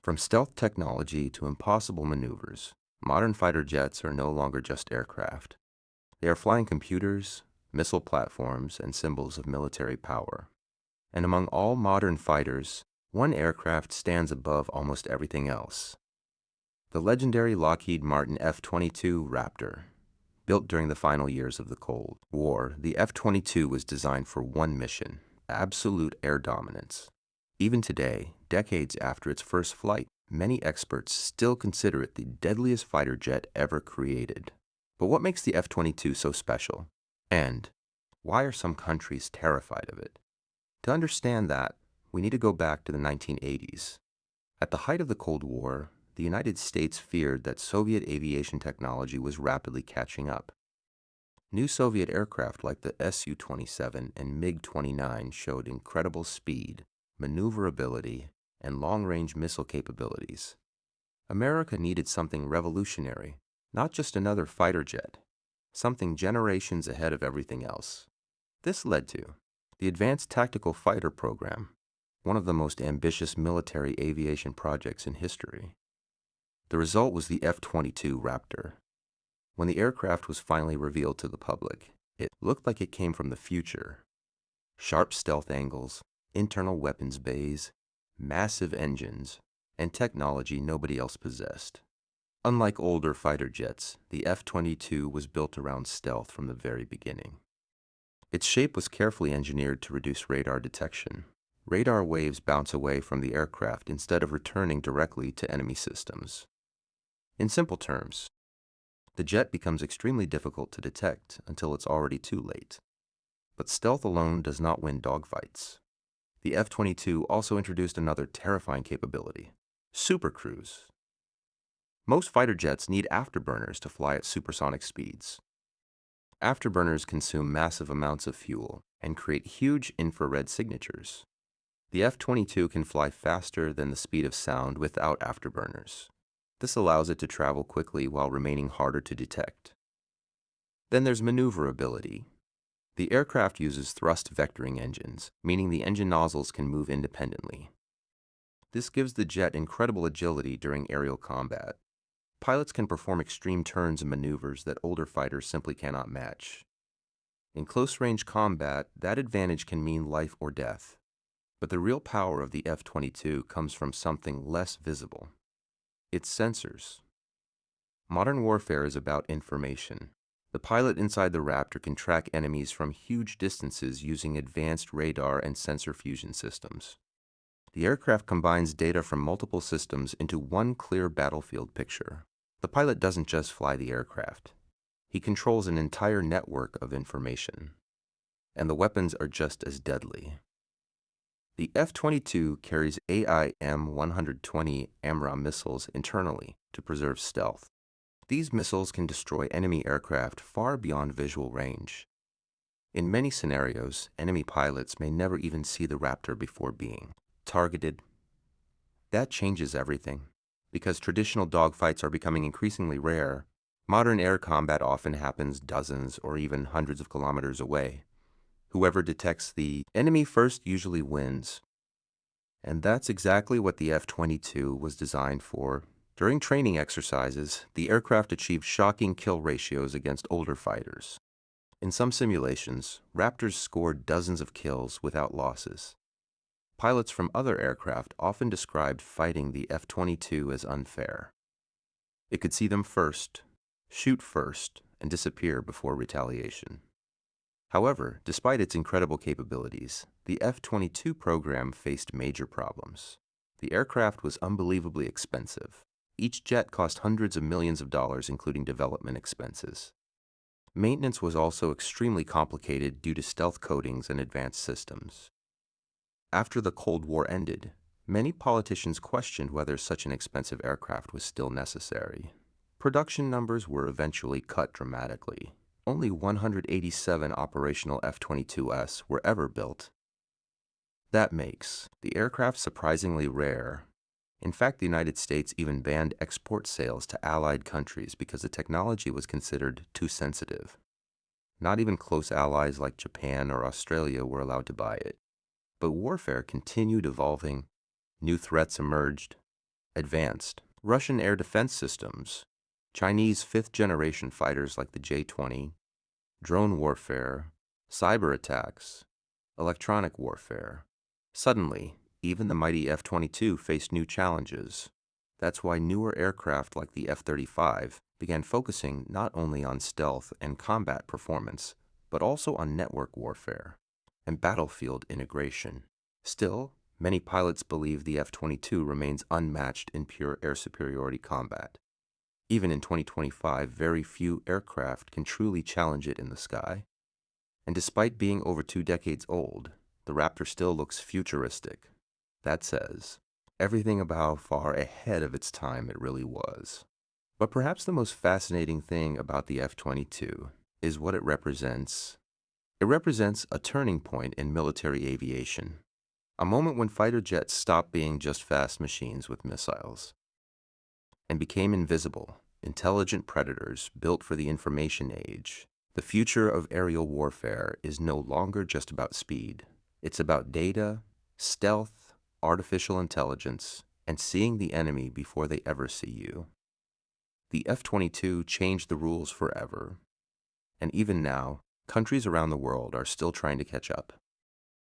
From stealth technology to impossible maneuvers, modern fighter jets are no longer just aircraft. They are flying computers, missile platforms, and symbols of military power. And among all modern fighters, one aircraft stands above almost everything else. The legendary Lockheed Martin F-22 Raptor. Built during the final years of the Cold War, the F-22 was designed for one mission: absolute air dominance. Even today, decades after its first flight, many experts still consider it the deadliest fighter jet ever created. But what makes the F-22 so special? And why are some countries terrified of it? To understand that, we need to go back to the 1980s. At the height of the Cold War, the United States feared that Soviet aviation technology was rapidly catching up. New Soviet aircraft like the Su-27 and MiG-29 showed incredible speed, maneuverability, and long-range missile capabilities. America needed something revolutionary, not just another fighter jet, something generations ahead of everything else. This led to the Advanced Tactical Fighter Program, one of the most ambitious military aviation projects in history. The result was the F-22 Raptor. When the aircraft was finally revealed to the public, it looked like it came from the future. Sharp stealth angles, internal weapons bays, massive engines, and technology nobody else possessed. Unlike older fighter jets, the F-22 was built around stealth from the very beginning. Its shape was carefully engineered to reduce radar detection. Radar waves bounce away from the aircraft instead of returning directly to enemy systems. In simple terms, the jet becomes extremely difficult to detect until it's already too late. But stealth alone does not win dogfights. The F-22 also introduced another terrifying capability: supercruise. Most fighter jets need afterburners to fly at supersonic speeds. Afterburners consume massive amounts of fuel and create huge infrared signatures. The F-22 can fly faster than the speed of sound without afterburners. This allows it to travel quickly while remaining harder to detect. Then there's maneuverability. The aircraft uses thrust vectoring engines, meaning the engine nozzles can move independently. This gives the jet incredible agility during aerial combat. Pilots can perform extreme turns and maneuvers that older fighters simply cannot match. In close-range combat, that advantage can mean life or death. But the real power of the F-22 comes from something less visible: its sensors. Modern warfare is about information. The pilot inside the Raptor can track enemies from huge distances using advanced radar and sensor fusion systems. The aircraft combines data from multiple systems into one clear battlefield picture. The pilot doesn't just fly the aircraft. He controls an entire network of information. And the weapons are just as deadly. The F-22 carries AIM-120 AMRAAM missiles internally to preserve stealth. These missiles can destroy enemy aircraft far beyond visual range. In many scenarios, enemy pilots may never even see the Raptor before being targeted. That changes everything. Because traditional dogfights are becoming increasingly rare, modern air combat often happens dozens or even hundreds of kilometers away. Whoever detects the enemy first usually wins. And that's exactly what the F-22 was designed for. During training exercises, the aircraft achieved shocking kill ratios against older fighters. In some simulations, Raptors scored dozens of kills without losses. Pilots from other aircraft often described fighting the F-22 as unfair. It could see them first, shoot first, and disappear before retaliation. However, despite its incredible capabilities, the F-22 program faced major problems. The aircraft was unbelievably expensive. Each jet cost hundreds of millions of dollars, including development expenses. Maintenance was also extremely complicated due to stealth coatings and advanced systems. After the Cold War ended, many politicians questioned whether such an expensive aircraft was still necessary. Production numbers were eventually cut dramatically. Only 187 operational F-22s were ever built. That makes the aircraft surprisingly rare. In fact, the United States even banned export sales to allied countries because the technology was considered too sensitive. Not even close allies like Japan or Australia were allowed to buy it. But warfare continued evolving, new threats emerged, Advanced Russian air defense systems, Chinese fifth-generation fighters like the J-20, drone warfare, cyber attacks, electronic warfare. Suddenly, even the mighty F-22 faced new challenges. That's why newer aircraft like the F-35 began focusing not only on stealth and combat performance, but also on network warfare and battlefield integration. Still, many pilots believe the F-22 remains unmatched in pure air superiority combat. Even in 2025, very few aircraft can truly challenge it in the sky. And despite being over 2 decades old, the Raptor still looks futuristic. That says everything about how far ahead of its time it really was. But perhaps the most fascinating thing about the F-22 is what it represents. It represents a turning point in military aviation, a moment when fighter jets stopped being just fast machines with missiles and became invisible, intelligent predators built for the information age. The future of aerial warfare is no longer just about speed. It's about data, stealth, artificial intelligence, and seeing the enemy before they ever see you. The F-22 changed the rules forever, and even now, countries around the world are still trying to catch up.